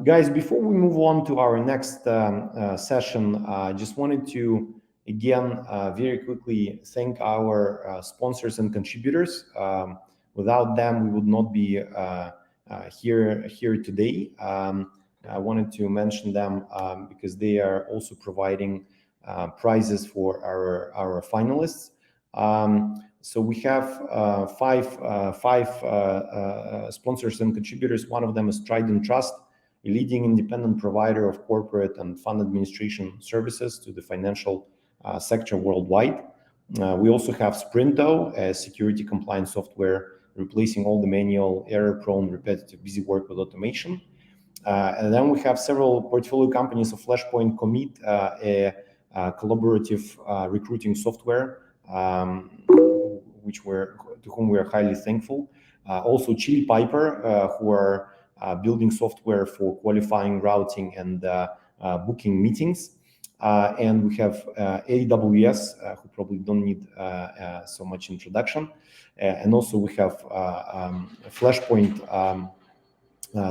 Guys, before we move on to our next session, I just wanted to, again, very quickly thank our sponsors and contributors. Without them, we would not be here today. I wanted to mention them because they are also providing prizes for our finalists. So we have five sponsors and contributors. One of them is Trident Trust, a leading independent provider of corporate and fund administration services to the financial sector worldwide. We also have Sprinto, a security compliance software replacing all the manual, error-prone, repetitive, busy work with automation. And then we have several portfolio companies of Flashpoint, Commit, a collaborative recruiting software, to whom we are highly thankful. Also Chili Piper, who are building software for qualifying, routing, and booking meetings. And we have AWS, who probably don't need so much introduction. And also we have Flashpoint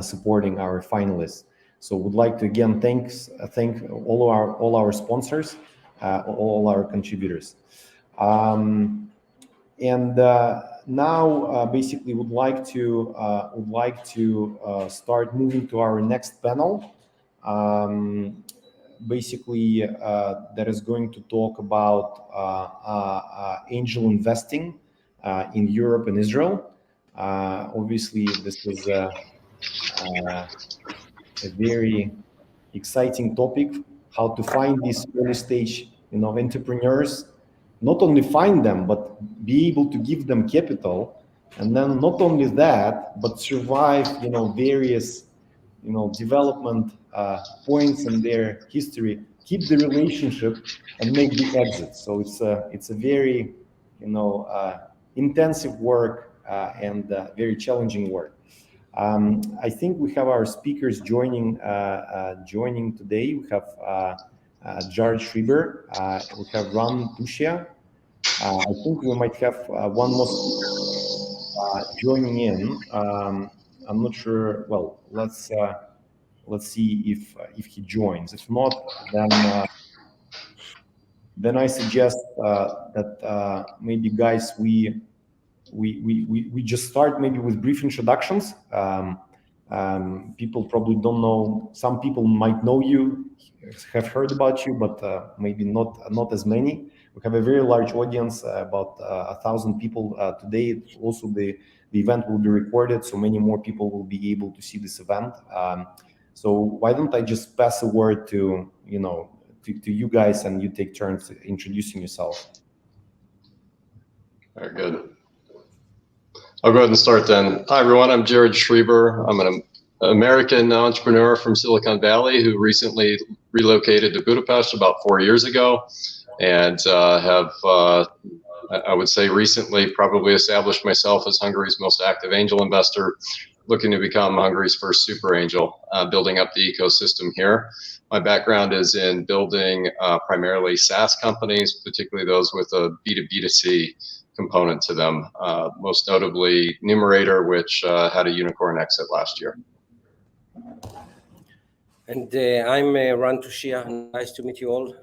supporting our finalists. So would like to again thank all our sponsors, all our contributors. Now basically would like to start moving to our next panel. Basically that is going to talk about angel investing in Europe and Israel. Obviously this is a very exciting topic, how to find these early stage entrepreneurs, not only find them, but be able to give them capital, and then not only that, but survive various development points in their history, keep the relationship and make the exit. So it's a very intensive work and very challenging work. I think we have our speakers joining today. We have Jared Schrieber, we have Tushia. I think we might have one more speaker joining in. I'm not sure. Well, let's see if he joins. If not, then I suggest that maybe guys we just start maybe with brief introductions. People probably don't know. Some people might know you, have heard about you, but maybe not as many. We have a very large audience, about 1,000 people today. Also, the event will be recorded, so many more people will be able to see this event. So why don't I just pass a word to you guys, and you take turns introducing yourself. Very good. I'll go ahead and start then. Hi, everyone. I'm Jared Schrieber. I'm an American entrepreneur from Silicon Valley who recently relocated to Budapest about 4 years ago, and have, I would say, recently probably established myself as Hungary's most active angel investor, looking to become Hungary's first super angel, building up the ecosystem here. My background is in building primarily SaaS companies, particularly those with a B2B2C component to them, most notably Numerator, which had a unicorn exit last year. And I'm Tushia. Nice to meet you all.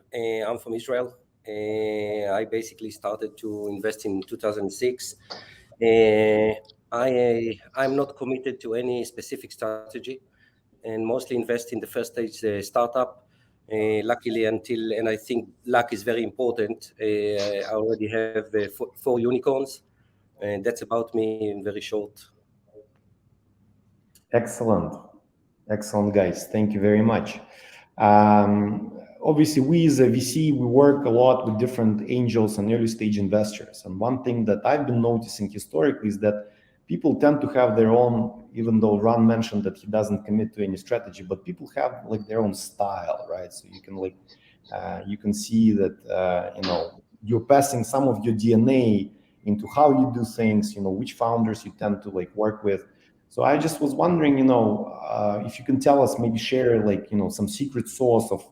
I'm from Israel. I basically started to invest in 2006. I'm not committed to any specific strategy, and mostly invest in the first stage startup. Luckily, and I think luck is very important, I already have 4 unicorns, and that's about me in very short. Excellent, guys. Thank you very much. Obviously, we as a VC, we work a lot with different angels and early stage investors. And one thing that I've been noticing historically is that people tend to have their own, even though Ron mentioned that he doesn't commit to any strategy, but people have like their own style, right? So you can you can see that, you're passing some of your DNA into how you do things, which founders you tend to work with. So I just was wondering, if you can tell us, maybe share some secret sauce of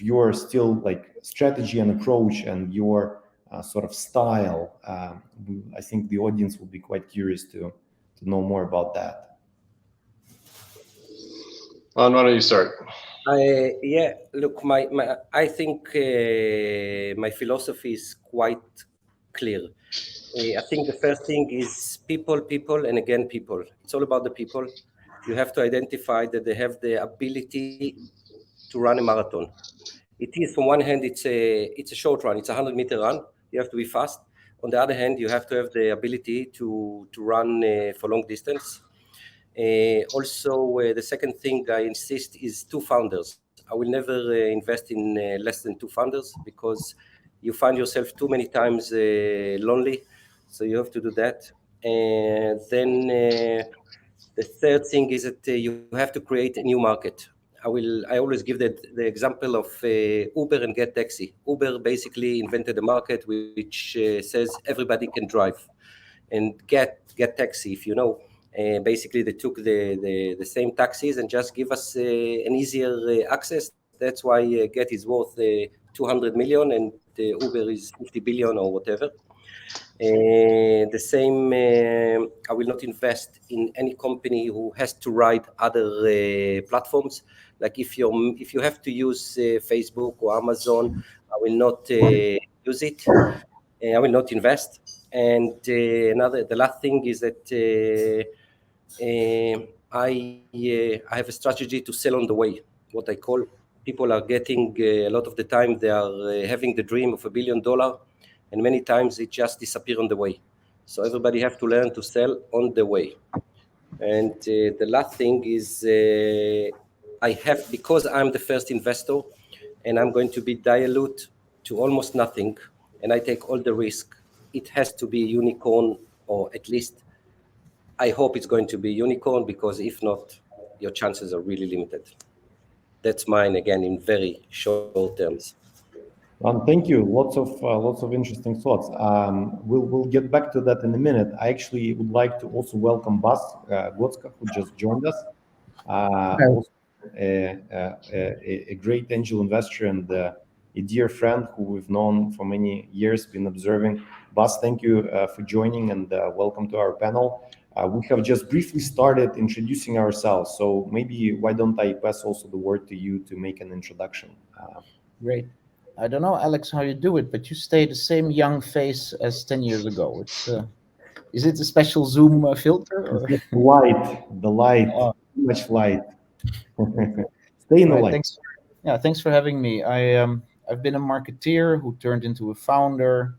your still strategy and approach and your sort of style. I think the audience will be quite curious to know more about that. Why don't you start? Yeah, look, I think my philosophy is quite clear. I think the first thing is people, and again, people. It's all about the people. You have to identify that they have the ability to run a marathon. It is, from one hand, it's a short run. It's a 100-meter run. You have to be fast. On the other hand, you have to have the ability to run for long distance. Also, the second thing I insist is 2 founders. I will never invest in less than 2 founders, because you find yourself too many times lonely. So you have to do that. And then the third thing is that you have to create a new market. I always give the example of Uber and Get Taxi. Uber basically invented a market which says everybody can drive, and Get Taxi, if you know, basically they took the same taxis and just give us an easier access. That's why Get is worth 200 million and Uber is 50 billion or whatever. The same, I will not invest in any company who has to ride other platforms. Like if you have to use Facebook or Amazon, I will not use it. I will not invest. And the last thing is that I have a strategy to sell on the way. What I call, people are getting a lot of the time they are having the dream of $1 billion, and many times it just disappears on the way. So everybody have to learn to sell on the way. And the last thing is because I'm the first investor and I'm going to be dilute to almost nothing, and I take all the risk, it has to be a unicorn, or at least I hope it's going to be a unicorn, because if not, your chances are really limited. That's mine, again, in very short terms. Thank you. Lots of interesting thoughts. We'll get back to that in a minute. I actually would like to also welcome Bas Godska, who just joined us. Also a great angel investor and a dear friend who we've known for many years, been observing. Bas, thank you for joining, and welcome to our panel. We have just briefly started introducing ourselves, so maybe why don't I pass also the word to you to make an introduction. Great. I don't know, Alex, how you do it, but you stay the same young face as 10 years ago. It's is it a special Zoom filter? Or? The light, too much light. Stay in the light. Thanks. Thanks for having me. I've been a marketeer who turned into a founder,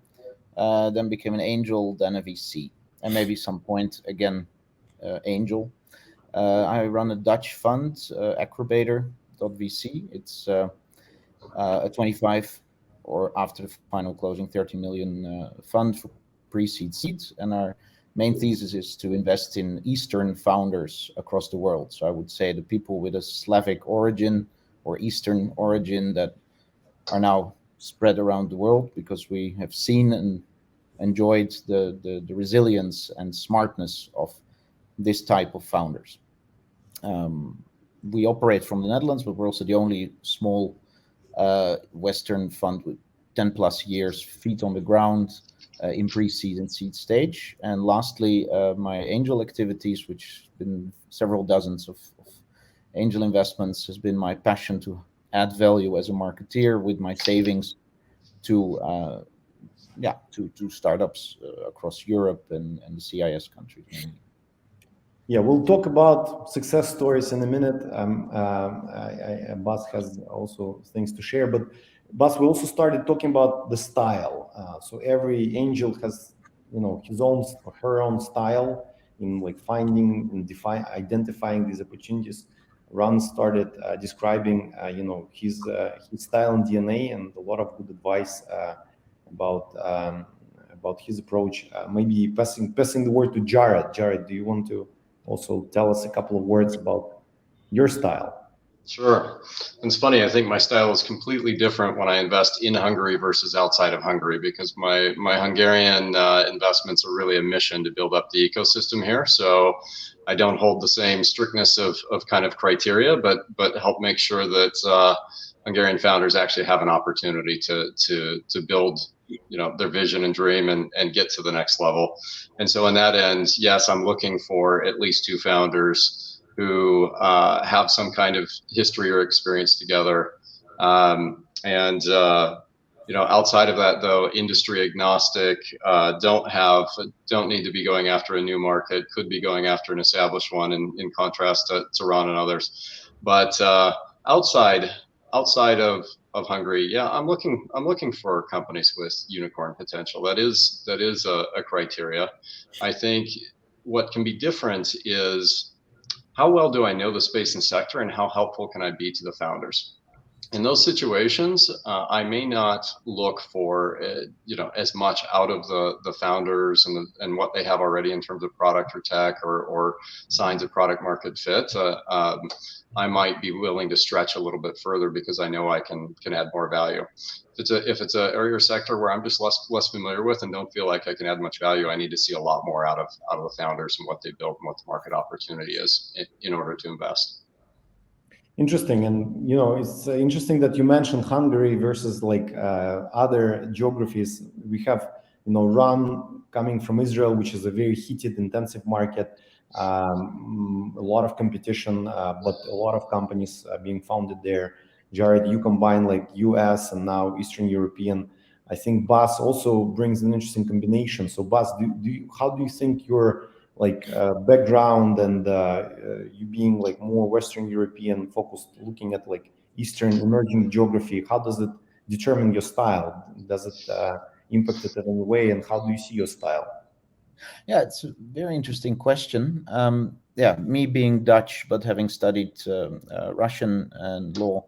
then became an angel, then a VC, and maybe some point again, angel. I run a Dutch fund, Acrobator.vc. It's a 25 or after the final closing 30 million fund for pre-seed seeds, and our main thesis is to invest in Eastern founders across the world. So I would say the people with a Slavic origin or Eastern origin that are now spread around the world, because we have seen and enjoyed the resilience and smartness of this type of founders. We operate from the Netherlands, but we're also the only small Western fund with 10 plus years feet on the ground in pre-seed and seed stage. And lastly, my angel activities, which have been several dozens of angel investments, has been my passion to add value as a marketeer with my savings to startups across Europe and the CIS countries mainly. Yeah, we'll talk about success stories in a minute. Bas has also things to share, but Bas, we also started talking about the style. So every angel has, his own or her own style in like finding and identifying these opportunities. Ron started describing, his style and DNA, and a lot of good advice about his approach. Maybe passing the word to Jared. Jared, do you want to also tell us a couple of words about your style? Sure. It's funny, I think my style is completely different when I invest in Hungary versus outside of Hungary, because my Hungarian investments are really a mission to build up the ecosystem here. So I don't hold the same strictness of kind of criteria, but help make sure that Hungarian founders actually have an opportunity to build their vision and dream and get to the next level. And so in that end, yes, I'm looking for at least 2 founders who have some kind of history or experience together. Outside of that, though, industry agnostic, don't need to be going after a new market, could be going after an established one in contrast to Ron and others. But outside of Hungary, yeah, I'm looking for companies with unicorn potential. That is a criteria. I think what can be different is how well do I know the space and sector, and how helpful can I be to the founders? In those situations, I may not look for as much out of the founders and what they have already in terms of product or tech or signs of product market fit. I might be willing to stretch a little bit further because I know I can add more value. If it's a area or sector where I'm just less familiar with and don't feel like I can add much value, I need to see a lot more out of the founders and what they built and what the market opportunity is in order to invest. Interesting. And it's interesting that you mentioned Hungary versus other geographies. We have Ron coming from Israel, which is a very heated, intensive market, a lot of competition, but a lot of companies being founded there. Jared, you combine US and now Eastern European. I think Bas also brings an interesting combination. So Bas, how do you think your background and you being more Western European focused, looking at Eastern emerging geography, how does it determine your style? Does it impact it in any way, and how do you see your style? Yeah, it's a very interesting question. Me being Dutch, but having studied Russian and law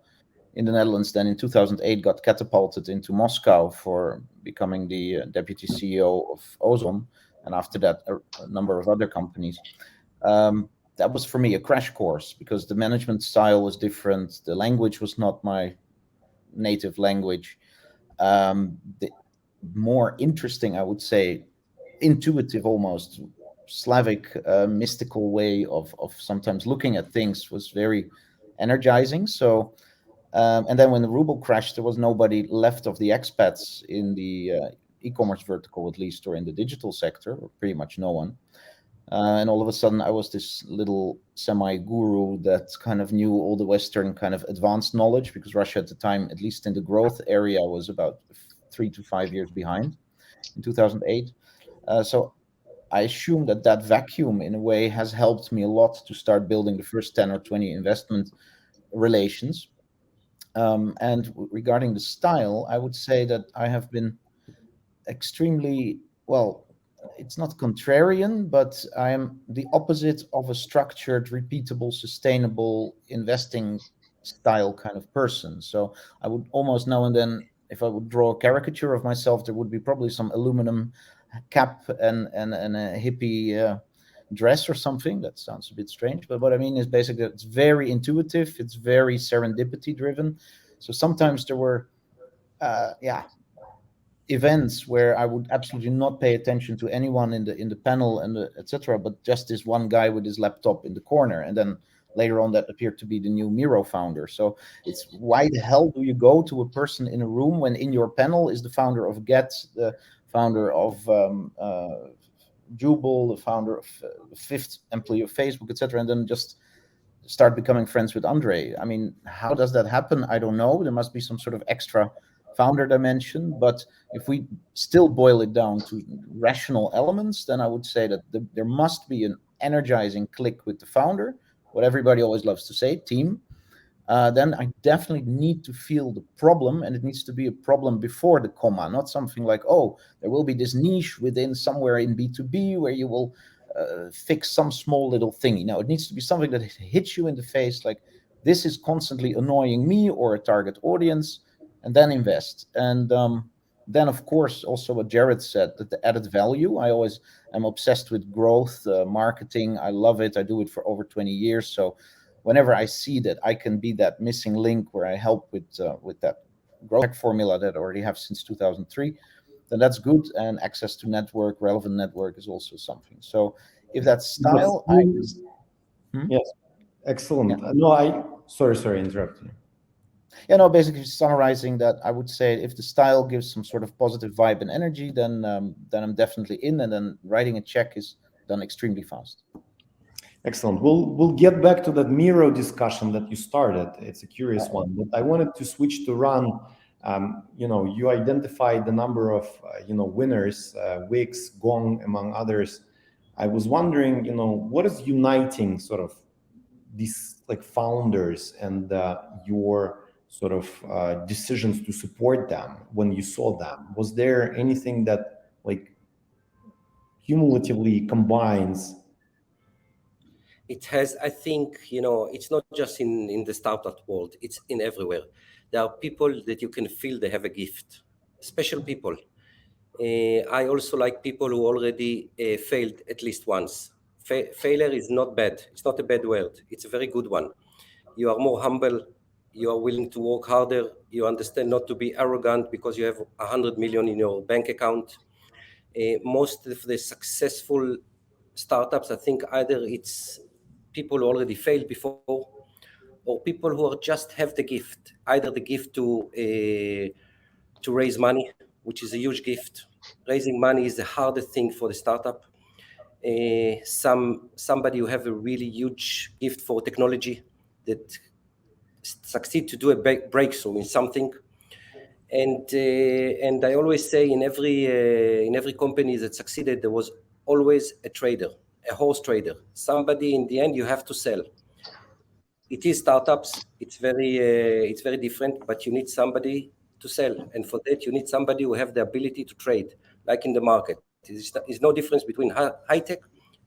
in the Netherlands, then in 2008 got catapulted into Moscow for becoming the deputy CEO of Ozon. And after that, a number of other companies. That was for me a crash course because the management style was different. The language was not my native language. The more interesting, I would say, intuitive, almost Slavic, mystical way of sometimes looking at things was very energizing. So, and then when the ruble crashed, there was nobody left of the expats in the e-commerce vertical, at least, or in the digital sector, or pretty much no one. And all of a sudden, I was this little semi-guru that kind of knew all the Western kind of advanced knowledge, because Russia at the time, at least in the growth area, was about 3 to 5 years behind in 2008. So I assume that vacuum, in a way, has helped me a lot to start building the first 10 or 20 investment relations. And regarding the style, I would say that I have been extremely, well, it's not contrarian, but I am the opposite of a structured, repeatable, sustainable investing style kind of person. So I would almost now and then, if I would draw a caricature of myself, there would be probably some aluminum cap and a hippie dress or something. That sounds a bit strange, but what I mean is basically it's very intuitive, it's very serendipity driven. So sometimes there were events where I would absolutely not pay attention to anyone in the panel and etc., but just this one guy with his laptop in the corner, and then later on that appeared to be the new Miro founder. So it's, why the hell do you go to a person in a room when in your panel is the founder of Get, the founder of Jubal, the founder of the fifth employee of Facebook, etc., and then just start becoming friends with Andre? I mean, how does that happen? I don't know. There must be some sort of extra founder dimension, but if we still boil it down to rational elements, then I would say that there must be an energizing click with the founder, what everybody always loves to say, team. Then I definitely need to feel the problem, and it needs to be a problem before the comma, not something like, oh, there will be this niche within somewhere in B2B where you will fix some small little thingy. No, it needs to be something that hits you in the face, like this is constantly annoying me or a target audience, and then invest. And then, of course, also what Jared said, that the added value. I always am obsessed with growth, marketing. I love it. I do it for over 20 years. So whenever I see that I can be that missing link where I help with that growth formula that I already have since 2003, then that's good. And access to network, relevant network is also something. So if that's style, yes, excellent. Yeah. No, sorry, interrupt you. Yeah, no, basically summarizing that, I would say if the style gives some sort of positive vibe and energy, then I'm definitely in, and then writing a check is done extremely fast. Excellent. We'll get back to that Miro discussion that you started. It's a curious one, but I wanted to switch to Ran. You identified the number of winners, Wix, Gong, among others. I was wondering, what is uniting sort of these like founders and your sort of decisions to support them when you saw them? Was there anything that like cumulatively combines? It has, I think, it's not just in the startup world, it's in everywhere. There are people that you can feel they have a gift, special people. I also like people who already failed at least once. Failure is not bad. It's not a bad word. It's a very good one. You are more humble. You are willing to work harder. You understand not to be arrogant because you have 100 million in your bank account. Most of the successful startups, I think either it's people who already failed before or people who are just have the gift, either the gift to raise money, which is a huge gift. Raising money is the hardest thing for the startup. Somebody who have a really huge gift for technology that succeed to do a breakthrough in something. And I always say in every company that succeeded, there was always a trader, a horse trader. Somebody in the end you have to sell. It is startups. It's very different, but you need somebody to sell, and for that you need somebody who have the ability to trade, like in the market. There's no difference between high tech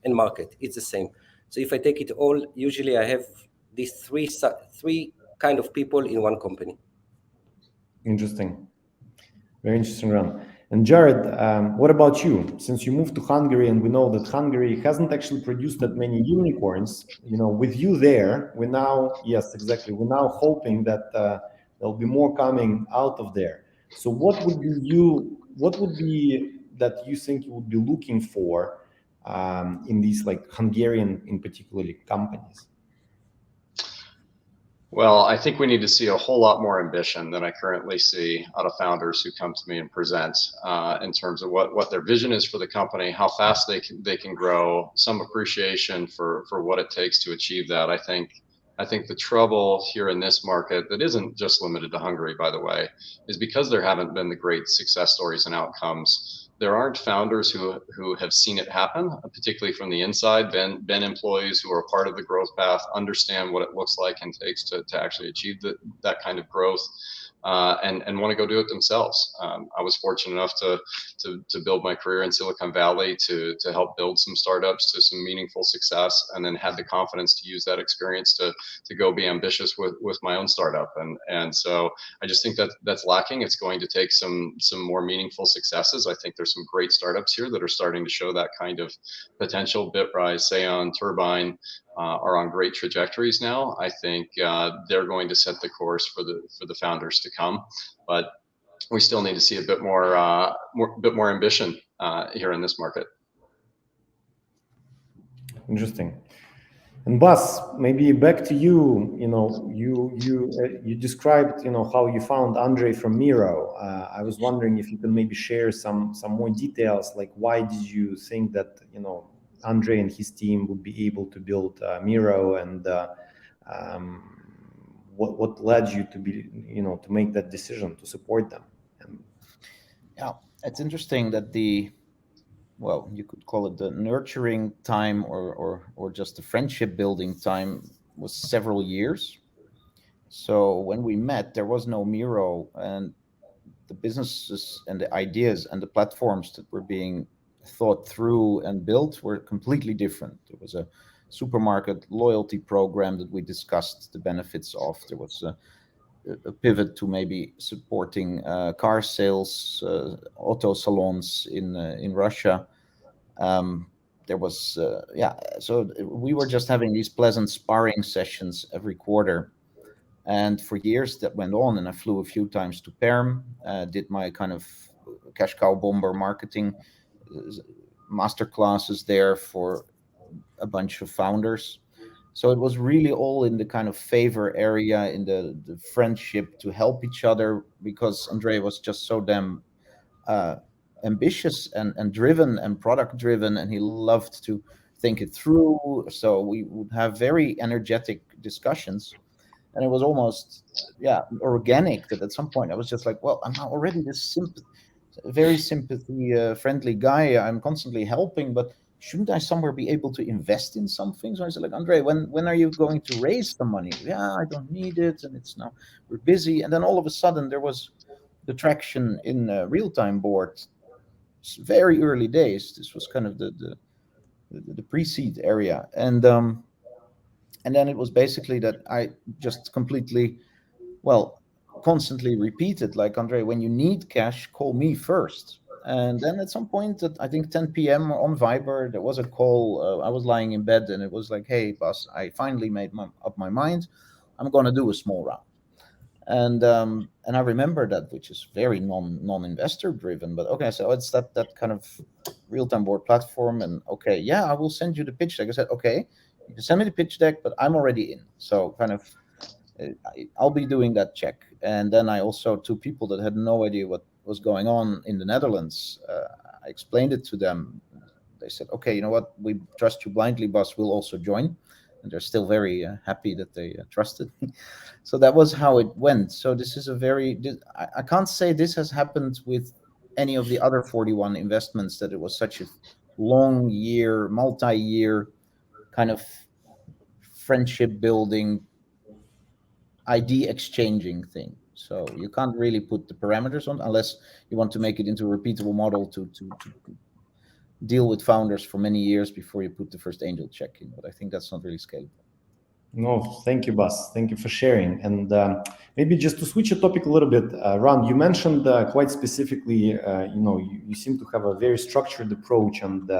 and market. It's the same. So if I take it all, usually I have these three kind of people in one company. Interesting. Very interesting, Ran. And Jared, what about you? Since you moved to Hungary, and we know that Hungary hasn't actually produced that many unicorns, with you there, we're now hoping that there'll be more coming out of there. So what would be that you think you would be looking for in these like Hungarian, in particularly, companies? Well, I think we need to see a whole lot more ambition than I currently see out of founders who come to me and present in terms of what their vision is for the company, how fast they can grow, some appreciation for what it takes to achieve that. I think the trouble here in this market, that isn't just limited to Hungary, by the way, is because there haven't been the great success stories and outcomes. There aren't founders who have seen it happen, particularly from the inside, been employees who are part of the growth path, understand what it looks like and takes to actually achieve that kind of growth, and want to go do it themselves. I was fortunate enough to build my career in Silicon Valley, to help build some startups to some meaningful success, and then had the confidence to use that experience to go be ambitious with my own startup. And so I just think that's lacking. It's going to take some more meaningful successes. I think there's some great startups here that are starting to show that kind of potential. Bitrise, Seon, Turbine are on great trajectories now. I think they're going to set the course for the founders to come, but we still need to see a bit more ambition here in this market. Interesting. And Bas, maybe back to you. You described how you found Andre from Miro. I was wondering if you can maybe share some more details, like why did you think that Andre and his team would be able to build Miro, and what led you to be to make that decision to support them? Yeah, it's interesting that you could call it the nurturing time or just the friendship building time was several years. So when we met, there was no Miro, and the businesses and the ideas and the platforms that were being thought through and built were completely different. There was a supermarket loyalty program that we discussed the benefits of. There was a pivot to maybe supporting car sales, auto salons in Russia. There was so we were just having these pleasant sparring sessions every quarter, and for years that went on. And I flew a few times to Perm, did my kind of cash cow bomber marketing master classes there for a bunch of founders. So it was really all in the kind of favor area, in the friendship to help each other, because Andre was just so damn ambitious and driven and product driven, and he loved to think it through. So we would have very energetic discussions, and it was almost organic. That at some point I was just like, well, I'm already this very sympathy friendly guy. I'm constantly helping, but shouldn't I somewhere be able to invest in something? So I said, like, Andre, when are you going to raise the money? Yeah, I don't need it, and it's now we're busy. And then all of a sudden there was the traction in real-time board. Very early days. This was kind of the pre-seed area, and then it was basically that I just completely, constantly repeated, like, Andre, when you need cash, call me first. And then at some point at I think 10 p.m. on Viber, there was a call. I was lying in bed, and it was like, hey, boss, I finally made up my mind. I'm going to do a small round. And I remember that, which is very non-investor driven. But okay, so it's that kind of real-time board platform. And okay, yeah, I will send you the pitch deck. I said, okay, you can send me the pitch deck, but I'm already in. So kind of, I'll be doing that check. And then I also, to people that had no idea what was going on in the Netherlands, I explained it to them. They said, okay, you know what, we trust you blindly, boss, we'll also join. And they're still very happy that they trusted me. So that was how it went. So this is I can't say this has happened with any of the other 41 investments, that it was such a long year, multi-year kind of friendship building, ID exchanging thing. So you can't really put the parameters on unless you want to make it into a repeatable model to deal with founders for many years before you put the first angel check in. But I think that's not really scalable. No, thank you, Bas. Thank you for sharing. And maybe just to switch the topic a little bit, Ran, you mentioned quite specifically, you seem to have a very structured approach and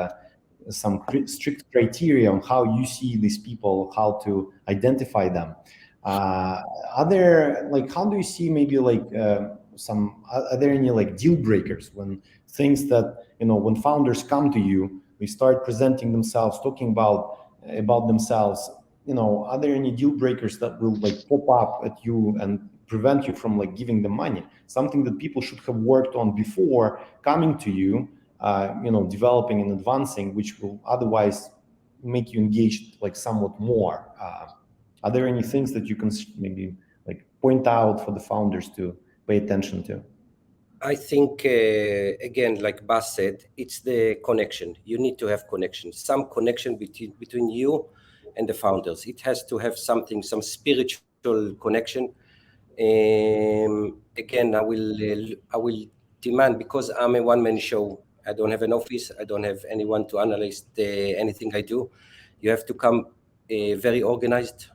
some strict criteria on how you see these people, how to identify them. How do you see maybe are there any deal breakers when things that, when founders come to you, they start presenting themselves, talking about themselves, are there any deal breakers that will pop up at you and prevent you from giving them money? Something that people should have worked on before coming to you, developing and advancing, which will otherwise make you engaged somewhat more. Are there any things that you can maybe point out for the founders to pay attention to? I think, again, like Bas said, it's the connection. You need to have connection, some connection between you and the founders. It has to have something, some spiritual connection. Again, I will demand, because I'm a one-man show. I don't have an office. I don't have anyone to analyze anything I do. You have to come very organized.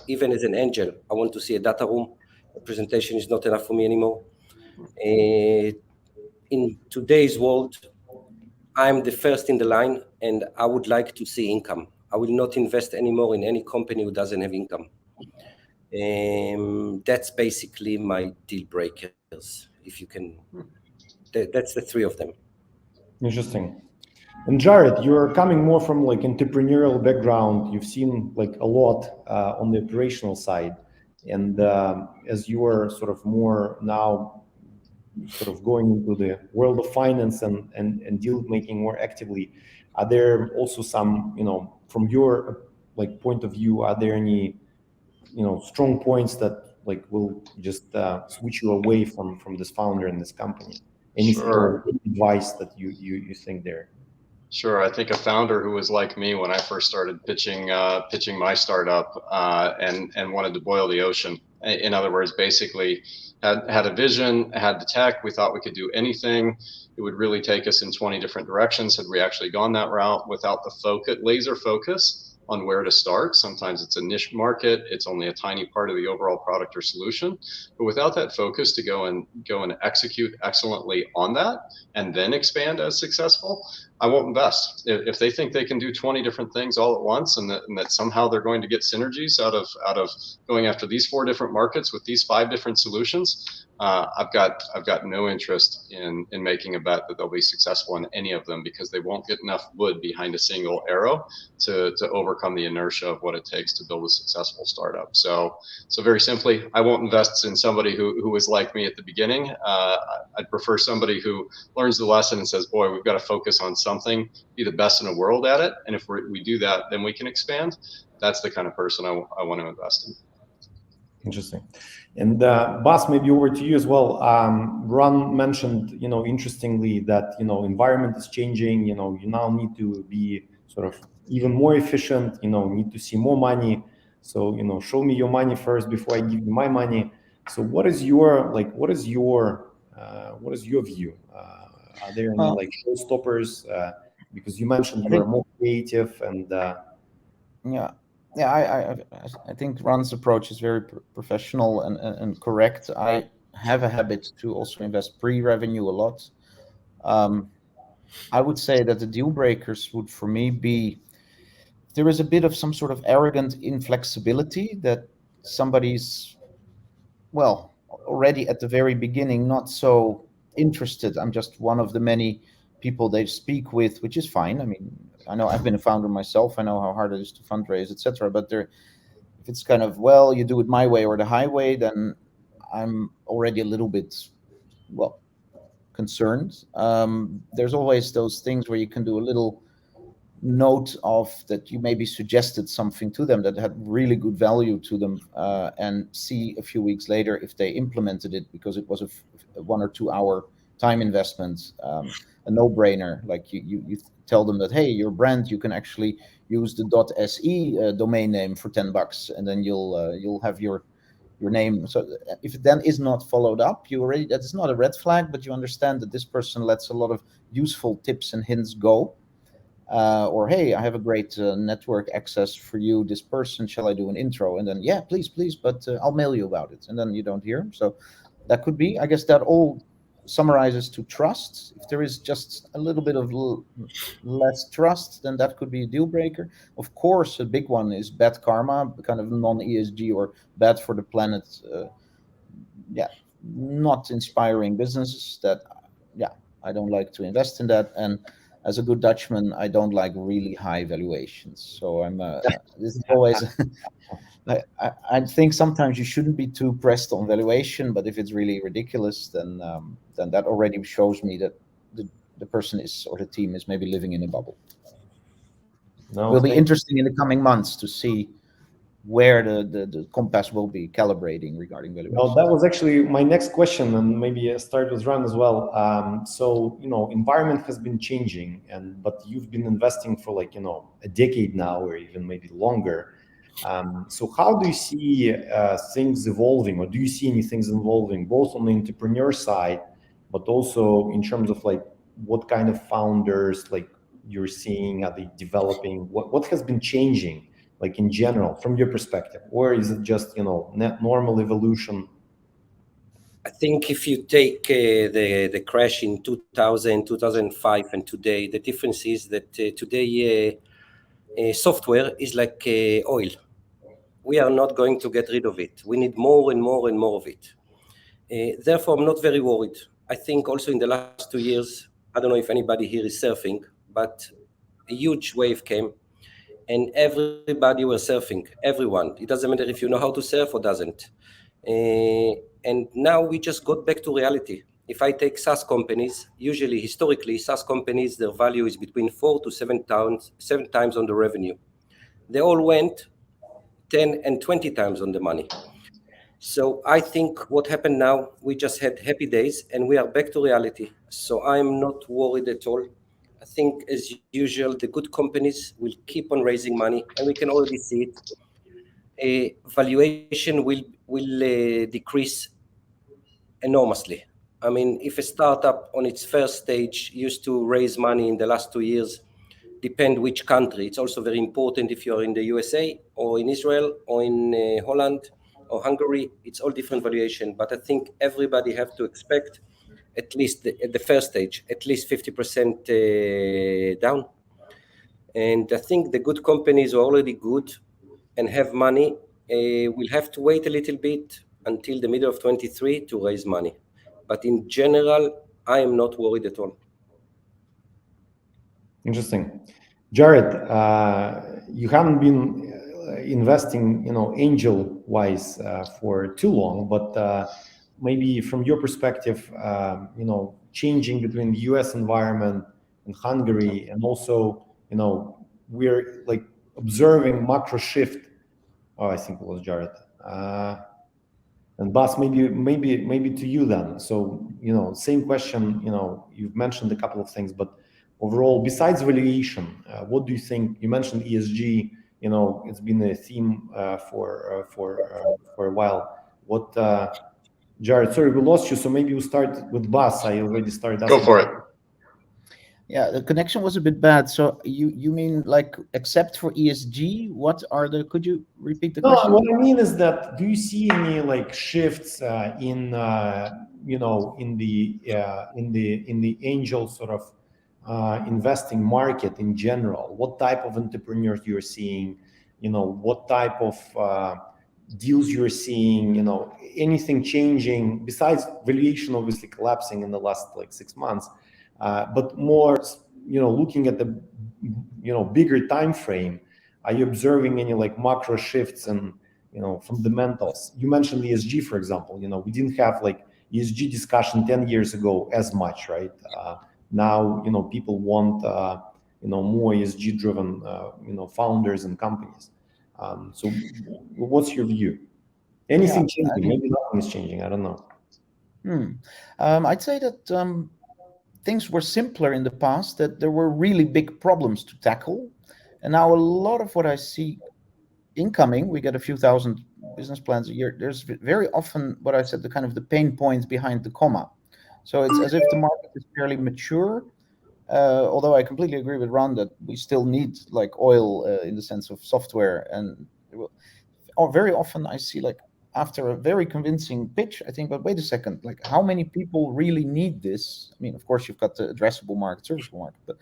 Even as an angel, I want to see a data room. A presentation is not enough for me anymore. In today's world, I'm the first in the line, and I would like to see income. I will not invest anymore in any company who doesn't have income. That's basically my deal breakers. If you can, that's the three of them. Interesting. And Jared, you're coming more from entrepreneurial background. You've seen a lot on the operational side, and as you are sort of more now sort of going into the world of finance and deal making more actively, are there also some, from your point of view, are there any strong points that will just switch you away from this founder and this company? Any sort of advice that you think there? Sure. I think a founder who was like me when I first started pitching my startup and wanted to boil the ocean. In other words, basically had a vision, had the tech. We thought we could do anything. It would really take us in 20 different directions had we actually gone that route without the laser focus on where to start. Sometimes it's a niche market. It's only a tiny part of the overall product or solution. But without that focus to go and execute excellently on that and then expand as successful, I won't invest. If they think they can do 20 different things all at once and that somehow they're going to get synergies out of going after these 4 different markets with these 5 different solutions, I've got no interest in making a bet that they'll be successful in any of them, because they won't get enough wood behind a single arrow to overcome the inertia of what it takes to build a successful startup. So very simply, I won't invest in somebody who was like me at the beginning. I'd prefer somebody who learns the lesson and says, boy, we've got to focus on something something, be the best in the world at it. And if we do that, then we can expand. That's the kind of person I want to invest in. Interesting. And Bas, maybe over to you as well. Ron mentioned, interestingly that, environment is changing, you now need to be sort of even more efficient, need to see more money. So, show me your money first before I give you my money. So what is your view? Are there any showstoppers? Because you mentioned you're more creative and I think Ron's approach is very professional and correct. I have a habit to also invest pre-revenue a lot. I would say that the deal breakers would, for me, be there is a bit of some sort of arrogant inflexibility that somebody's, already at the very beginning, not so interested. I'm just one of the many people they speak with, which is fine. I mean, I know I've been a founder myself. I know how hard it is to fundraise, etc. But if it's kind of, you do it my way or the highway, then I'm already a little bit, concerned. There's always those things where you can do a little note of that you maybe suggested something to them that had really good value to them, and see a few weeks later if they implemented it, because it was a 1 or 2 hour time investment, a no-brainer. Like you tell them that, hey, your brand, you can actually use the .se domain name for $10, and then you'll have your name. So if it then is not followed up, that is not a red flag, but you understand that this person lets a lot of useful tips and hints go. Or, hey, I have a great network access for you, this person, shall I do an intro? And then, yeah, please, but I'll mail you about it. And then you don't hear. So that could be, I guess that all summarizes to trust. If there is just a little bit of less trust, then that could be a deal breaker. Of course, a big one is bad karma, kind of non-ESG or bad for the planet. Not inspiring businesses that, I don't like to invest in that. And as a good Dutchman, I don't like really high valuations. So this is always, I think sometimes you shouldn't be too pressed on valuation, but if it's really ridiculous, then that already shows me that the person is, or the team is, maybe living in a bubble. Will be interesting in the coming months to see where the compass will be calibrating regarding valuation. Well, that was actually my next question, and maybe start with Ron as well. So, environment has been changing, but you've been investing for a decade now, or even maybe longer. So how do you see things evolving, or do you see any things evolving, both on the entrepreneur side, but also in terms of what kind of founders you're seeing? Are they developing? What has been changing? In general, from your perspective, or is it just normal evolution? I think if you take the crash in 2000, 2005, and today, the difference is that today software is like oil. We are not going to get rid of it. We need more and more and more of it. Therefore, I'm not very worried. I think also in the last 2 years, I don't know if anybody here is surfing, but a huge wave came. And everybody was surfing, everyone. It doesn't matter if you know how to surf or doesn't. And now we just got back to reality. If I take SaaS companies, usually, historically, SaaS companies, their value is between 4 to 7 times on the revenue. They all went 10 and 20 times on the money. So I think what happened now, we just had happy days and we are back to reality. So I'm not worried at all. I think, as usual, the good companies will keep on raising money, and we can already see it. Valuation will decrease enormously. I mean, if a startup on its first stage used to raise money in the last 2 years, depend which country. It's also very important if you're in the USA or in Israel or in Holland or Hungary. It's all different valuation. But I think everybody have to expect, at least at the first stage, at least 50% down. And I think the good companies are already good and have money. Will have to wait a little bit until the middle of 23 to raise money. But in general, I am not worried at all. Interesting. Jared, you haven't been investing, angel-wise for too long, but maybe from your perspective, changing between the US environment, and Hungary, and also, we're like observing macro shift. Oh, I think it was Jared. And Bas, maybe to you then. So, same question. You've mentioned a couple of things, but overall, besides valuation, what do you think? You mentioned ESG. It's been a theme for a while. What, Jared? Sorry, we lost you. So maybe we'll start with Bas. I already started. Go for it. Yeah, the connection was a bit bad. So you mean like except for ESG, could you repeat the question? No, what I mean is that do you see any like shifts in the angel sort of investing market in general? What type of entrepreneurs you're seeing? What type of deals you're seeing? Anything changing besides valuation obviously collapsing in the last 6 months? But more, looking at the, bigger time frame, are you observing any macro shifts and, fundamentals? You mentioned ESG, for example. We didn't have ESG discussion 10 years ago as much, right? Now, people want, more ESG driven, founders and companies. So what's your view? Anything changing? Maybe nothing is changing. I don't know. I'd say that things were simpler in the past, that there were really big problems to tackle. And now a lot of what I see incoming, we get a few thousand business plans a year. There's very often what I said, the pain points behind the comma. So it's as if the market is fairly mature. Although I completely agree with Ron that we still need oil in the sense of software. And very often I see after a very convincing pitch, I think, but wait a second, how many people really need this? I mean, of course, you've got the addressable market, serviceable market, but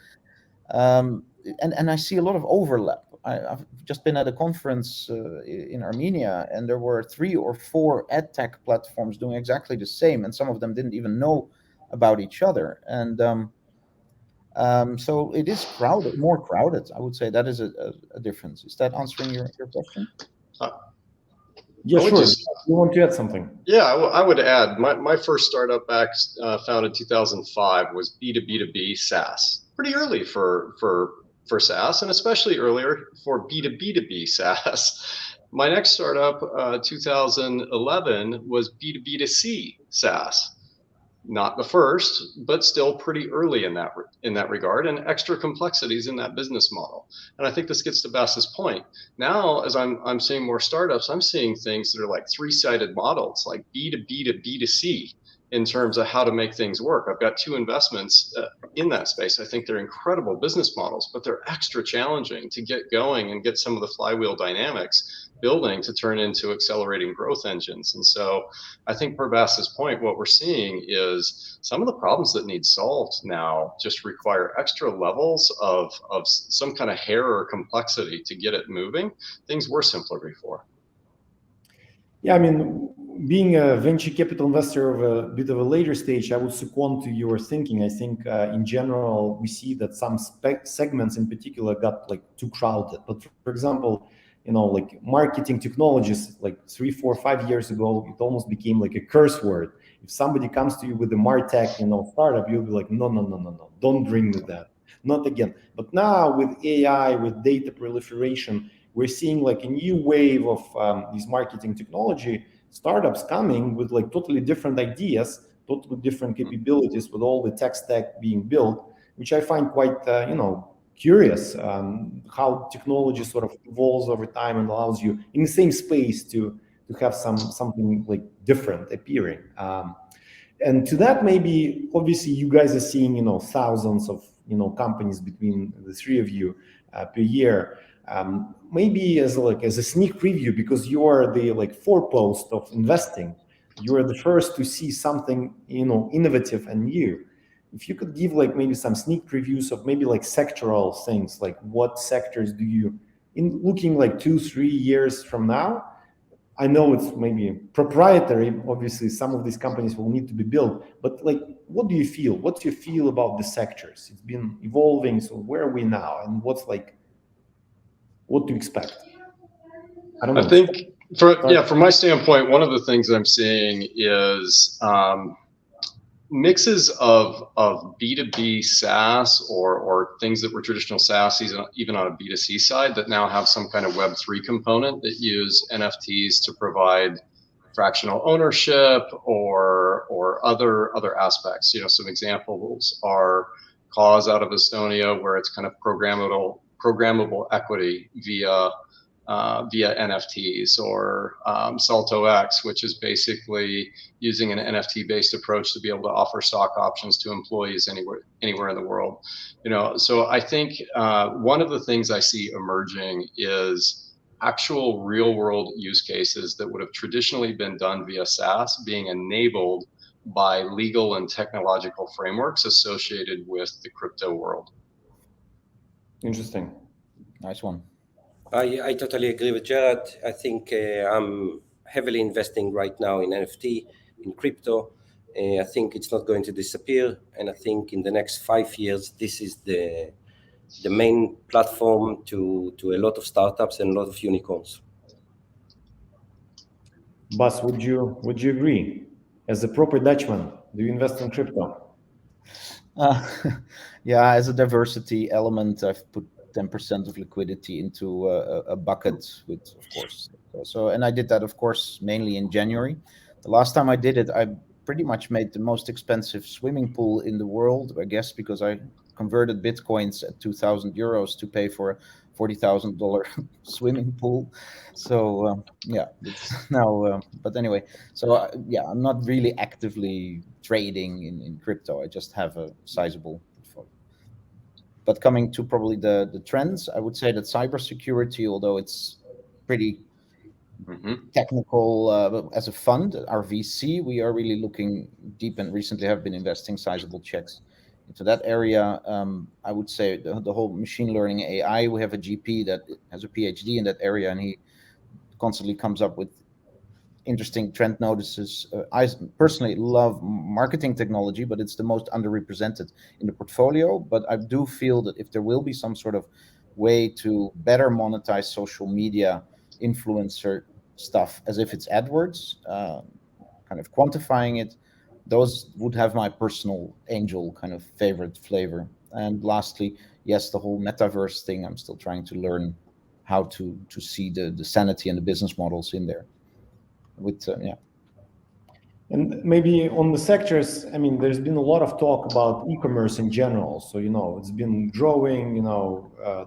and I see a lot of overlap. I've just been at a conference in Armenia, and there were 3 or 4 ed tech platforms doing exactly the same, and some of them didn't even know about each other. And so it is crowded, more crowded. I would say that is a difference. Is that answering your question? Yeah, sure. You want to add something? Yeah, I would add. My first startup back founded in 2005 was B2B2B SaaS. Pretty early for SaaS, and especially earlier for B2B2B SaaS. My next startup, 2011, was B2B2C SaaS. Not the first, but still pretty early in that regard, and extra complexities in that business model. And I think this gets to Bas's point. Now, as I'm seeing more startups, I'm seeing things that are 3-sided models, like B2B to B2C, in terms of how to make things work. I've got 2 investments in that space. I think they're incredible business models, but they're extra challenging to get going and get some of the flywheel dynamics building to turn into accelerating growth engines. And so I think per Bas's point, what we're seeing is some of the problems that need solved now just require extra levels of some kind of hair or complexity to get it moving. Things were simpler before. Yeah, I mean, being a venture capital investor of a bit of a later stage, I would second to your thinking. I think in general, we see that some segments in particular got too crowded. But for example, marketing technologies, 3, 4, 5 years ago, it almost became a curse word. If somebody comes to you with a MarTech, startup, you'll be like, no, don't bring me that, not again. But now with AI, with data proliferation, we're seeing a new wave of these marketing technology startups coming with totally different ideas, totally different capabilities, with all the tech stack being built, which I find quite, curious how technology sort of evolves over time and allows you in the same space to have something different appearing. And to that, maybe obviously you guys are seeing thousands of companies between the 3 of you per year. Maybe as a sneak preview, because you are the forepost of investing, you are the first to see something innovative and new. If you could give maybe some sneak previews of maybe sectoral things, what sectors do you, in looking 2-3 years from now? I know it's maybe proprietary, obviously some of these companies will need to be built, but what do you feel? What's your feel about the sectors? It's been evolving, so where are we now, and what's what to expect? I don't know. I think from my standpoint, one of the things I'm seeing is mixes of B2B SaaS or things that were traditional SaaS, even on a B2C side, that now have some kind of Web3 component that use NFTs to provide fractional ownership or other aspects. Some examples are Cause out of Estonia, where it's kind of programmable equity via NFTs, or Salto X, which is basically using an NFT-based approach to be able to offer stock options to employees anywhere in the world. So I think one of the things I see emerging is actual real-world use cases that would have traditionally been done via SaaS being enabled by legal and technological frameworks associated with the crypto world. Interesting. Nice one. I totally agree with Jared. I think I'm heavily investing right now in NFT, in crypto. I think it's not going to disappear. And I think in the next 5 years, this is the main platform to a lot of startups and a lot of unicorns. Bas, would you agree? As a proper Dutchman, do you invest in crypto? Yeah, as a diversity element, I've put 10% of liquidity into a bucket with, of course. And I did that, of course, mainly in January. The last time I did it, I pretty much made the most expensive swimming pool in the world, I guess, because I converted Bitcoins at 2,000 euros to pay for a $40,000 swimming pool. So yeah, it's now, but anyway, so yeah, I'm not really actively trading in crypto. I just have a sizable portfolio. But coming to probably the trends, I would say that cybersecurity, although it's pretty technical, as a fund, our VC, we are really looking deep and recently have been investing sizable checks into that area. I would say the whole machine learning AI, we have a GP that has a PhD in that area, and he constantly comes up with interesting trend notices. I personally love marketing technology, but it's the most underrepresented in the portfolio. But I do feel that if there will be some sort of way to better monetize social media influencer stuff as if it's AdWords, kind of quantifying it, those would have my personal angel kind of favorite flavor. And lastly, yes, the whole metaverse thing, I'm still trying to learn how to see the sanity and the business models in there. Yeah. And maybe on the sectors, I mean, there's been a lot of talk about e-commerce in general. So, it's been growing,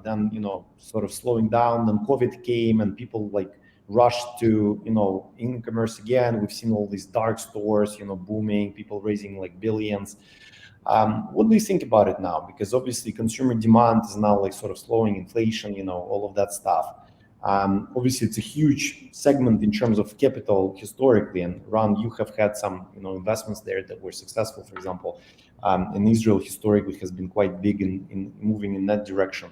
then, sort of slowing down. Then COVID came and people rushed to, e-commerce again. We've seen all these dark stores, booming, people raising billions. What do you think about it now? Because obviously consumer demand is now sort of slowing, inflation, all of that stuff. Obviously, it's a huge segment in terms of capital historically, and Ron, you have had some investments there that were successful. For example, in Israel historically has been quite big in moving in that direction.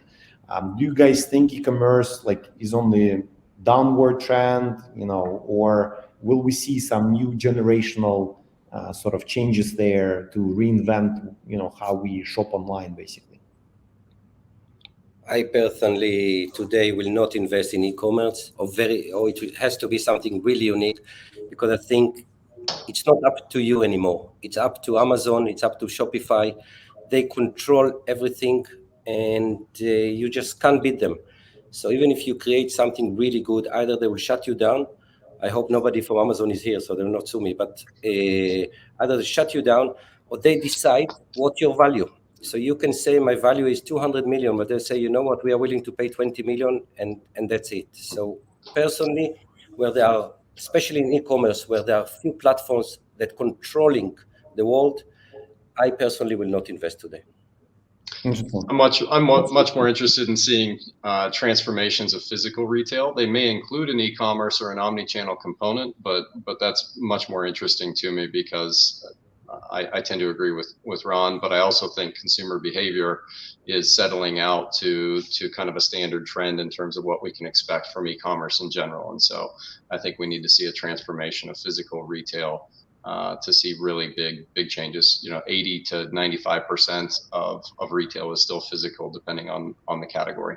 Do you guys think e-commerce is on the downward trend, or will we see some new generational sort of changes there to reinvent how we shop online, basically? I personally today will not invest in e-commerce, or it has to be something really unique, because I think it's not up to you anymore. It's up to Amazon. It's up to Shopify. They control everything, and you just can't beat them. So even if you create something really good, either they will shut you down. I hope nobody from Amazon is here, so they will not sue me. But either they shut you down, or they decide what's your value. So you can say my value is 200 million, but they say, you know what, we are willing to pay 20 million, and that's it. So personally, where there are, especially in e-commerce, where there are few platforms that controlling the world, I personally will not invest today. I'm much more interested in seeing transformations of physical retail. They may include an e-commerce or an omni-channel component, but that's much more interesting to me because I tend to agree with Ron, but I also think consumer behavior is settling out to kind of a standard trend in terms of what we can expect from e-commerce in general. And so I think we need to see a transformation of physical retail to see really big changes. 80 to 95% of retail is still physical, depending on the category.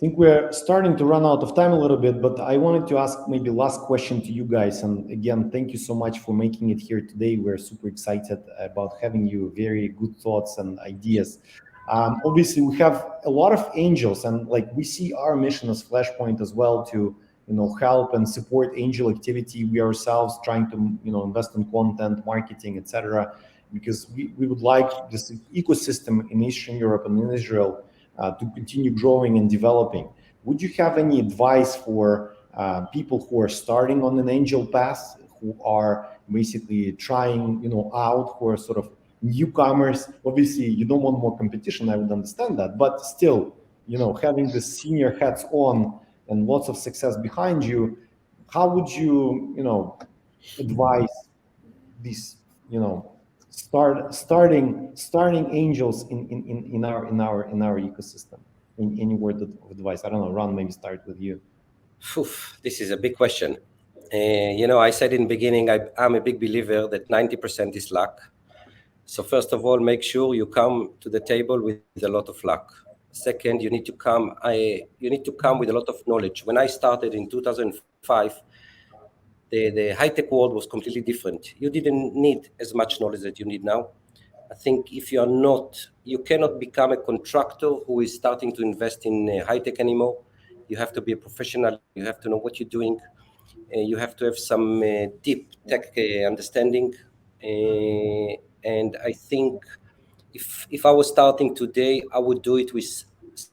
think we're starting to run out of time a little bit, but I wanted to ask maybe last question to you guys. And again, thank you so much for making it here today. We're super excited about having you. Very good thoughts and ideas. Obviously, we have a lot of angels, and like we see our mission as Flashpoint as well to help and support angel activity. We ourselves trying to invest in content, marketing, etc. Because we would like this ecosystem in Eastern Europe and in Israel to continue growing and developing. Would you have any advice for people who are starting on an angel path, who are basically trying out, who are sort of newcomers? Obviously, you don't want more competition, I would understand that, but still, having the senior hats on and lots of success behind you, how would you, advise these, starting angels in our ecosystem? In any word of advice? I don't know, Ron, maybe start with you. This is a big question. I said in the beginning, I'm a big believer that 90% is luck. So first of all, make sure you come to the table with a lot of luck. Second, you need to come with a lot of knowledge. When I started in 2005, the high-tech world was completely different. You didn't need as much knowledge that you need now. I think if you cannot become a contractor who is starting to invest in high-tech anymore. You have to be a professional. You have to know what you're doing. You have to have some deep tech understanding. And I think if I was starting today, I would do it with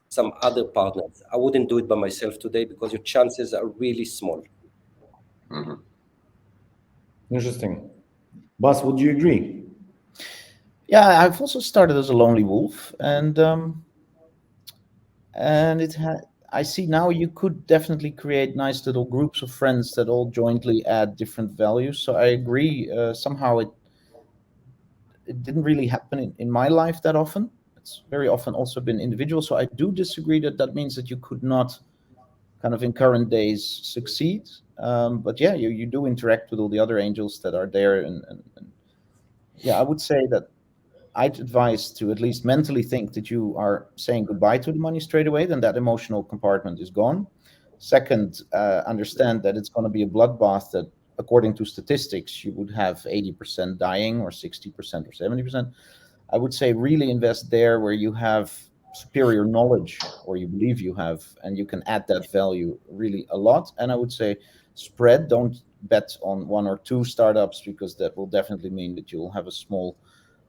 some other partners. I wouldn't do it by myself today because your chances are really small. Mm-hmm. Interesting. Bas, would you agree? Yeah, I've also started as a lonely wolf, and I see now you could definitely create nice little groups of friends that all jointly add different values. So I agree. Somehow it didn't really happen in my life that often. It's very often also been individual. So I do disagree that means that you could not kind of in current days succeed. But yeah, you do interact with all the other angels that are there. And yeah, I would say that I'd advise to at least mentally think that you are saying goodbye to the money straight away, then that emotional compartment is gone. Second, understand that it's going to be a bloodbath that, according to statistics, you would have 80% dying or 60% or 70%. I would say really invest there where you have superior knowledge, or you believe you have, and you can add that value really a lot. And I would say spread, don't bet on one or two startups, because that will definitely mean that you'll have a small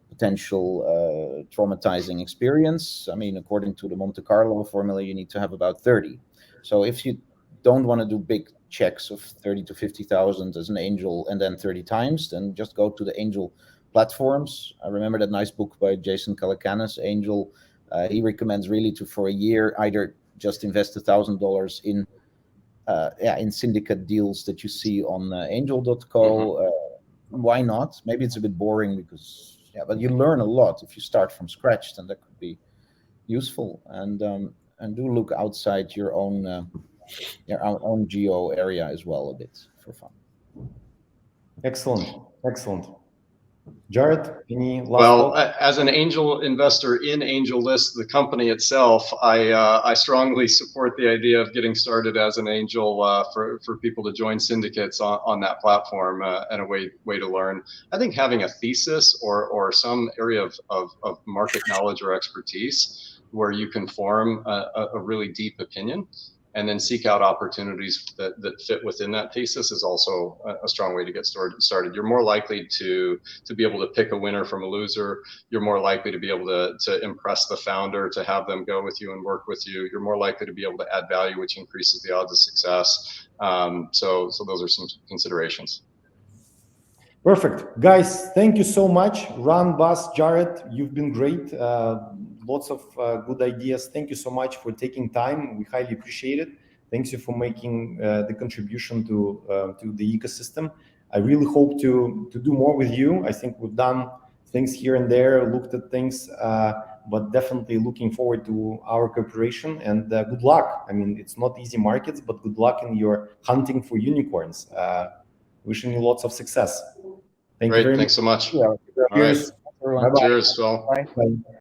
potential traumatizing experience. I mean, according to the Monte Carlo formula, you need to have about 30. So if you don't want to do big checks of 30 to 50,000 as an angel and then 30 times, then just go to the angel platforms. I remember that nice book by Jason Calacanis, Angel. He recommends really for a year either just invest $1,000 in syndicate deals that you see on angel.co. Why not? Maybe it's a bit boring because but you learn a lot if you start from scratch. Then that could be useful. And do look outside your own geo area as well a bit for fun. Excellent. Jared, any last thought? As an angel investor in AngelList, the company itself, I strongly support the idea of getting started as an angel for people to join syndicates on that platform and a way to learn. I think having a thesis or some area of market knowledge or expertise where you can form a really deep opinion and then seek out opportunities that fit within that thesis is also a strong way to get started. You're more likely to be able to pick a winner from a loser. You're more likely to be able to impress the founder, to have them go with you and work with you. You're more likely to be able to add value, which increases the odds of success. So those are some considerations. Perfect. Guys, thank you so much. Ron, Bas, Jared, you've been great. Lots of good ideas. Thank you so much for taking time. We highly appreciate it. Thanks you for making the contribution to the ecosystem. I really hope to do more with you. I think we've done things here and there, looked at things, but definitely looking forward to our cooperation, and good luck. I mean, it's not easy markets, but good luck in your hunting for unicorns. Wishing you lots of success. Thank you very much. Thanks so much. Yeah. Cheers. All right. Cheers, Phil. Bye.